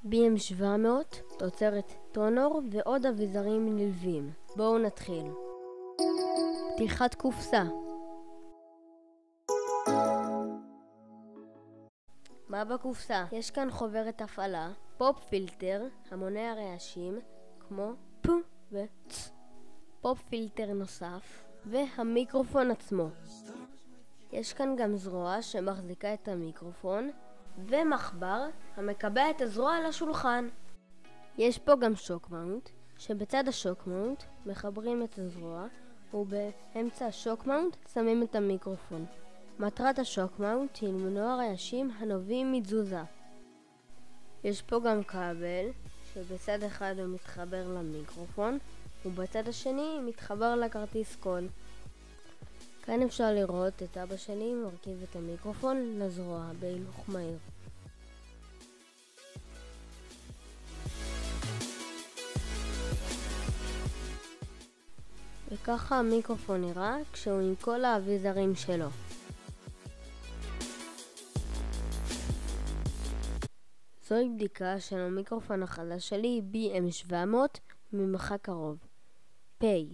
BM700, תוצרת טונור ועוד אביזרים נלווים. בואו נתחיל. פתיחת קופסה. מה בקופסה? יש כאן חוברת הפעלה, פופ פילטר המונע רעשים כמו פ וצ, פופ פילטר נוסף והמיקרופון עצמו. יש כאן גם זרוע שמחזיקה את המיקרופון ומחבר המקבע את הזרוע על השולחן. יש פה גם שוק מאונט, שבצד השוק מאונט מחברים את הזרוע ובאמצע השוק מאונט שמים את המיקרופון. מטרת השוק מאונט היא למנוע רעשים הנובעים מתזוזה. יש פה גם כבל שבצד אחד הוא מתחבר למיקרופון ובצד השני מתחבר לכרטיס קול. כאן אפשר לראות את אבא שלי מרכיב את המיקרופון לזרוע בהילוך מהיר. וככה המיקרופון נראה כשהוא עם כל האביזרים שלו. זוהי בדיקה של המיקרופון החדש שלי BM700 ממרחק קרוב. פי,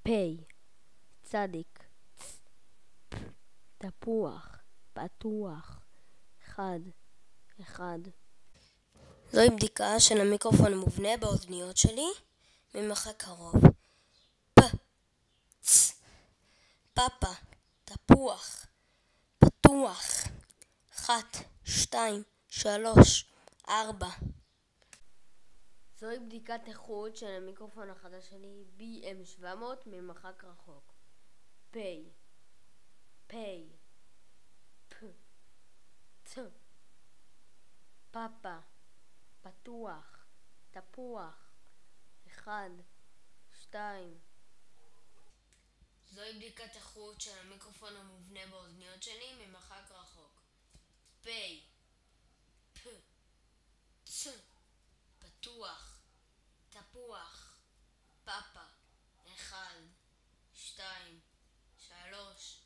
פי, צדיק, צ, פ, תפוח, פתוח, אחד, אחד. זוהי בדיקה של המיקרופון המובנה באוזניות שלי ממרחק קרוב. פ, צ, פאפה, תפוח, פתוח, 1, 2, 3, 4. זוהי בדיקת איכות של המיקרופון החדש שלי BM700 ממרחק רחוק. פי, פי, פ, צ, פאפה, פתוח, תפוח, 1, 2. זוהי בדיקת איכות של המיקרופון המובנה באוזניות שלי ממרחק רחוק. פי, פ, צ, פתוח, תפוח, פאפה, 1, 2, 3,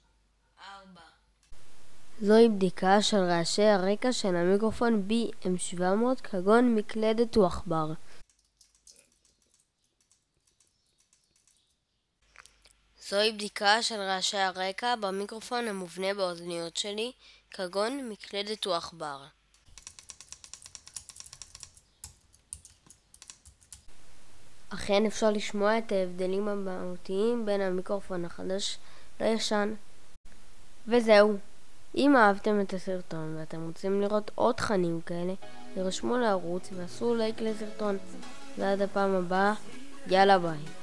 4. זוהי בדיקה של רעשי הרקע של המיקרופון BM700 כגון מקלדת ועכבר. זוהי בדיקה של רעשי הרקע במיקרופון המובנה באוזניות שלי כגון מקלדת ועכבר. אכן אפשר לשמוע את ההבדלים המהותיים בין המיקרופון החדש לישן. וזהו. אם אהבתם את הסרטון ואתם רוצים לראות עוד תכנים כאלה, תירשמו לערוץ ועשו לייק לסרטון. ועד הפעם הבאה, יאללה ביי.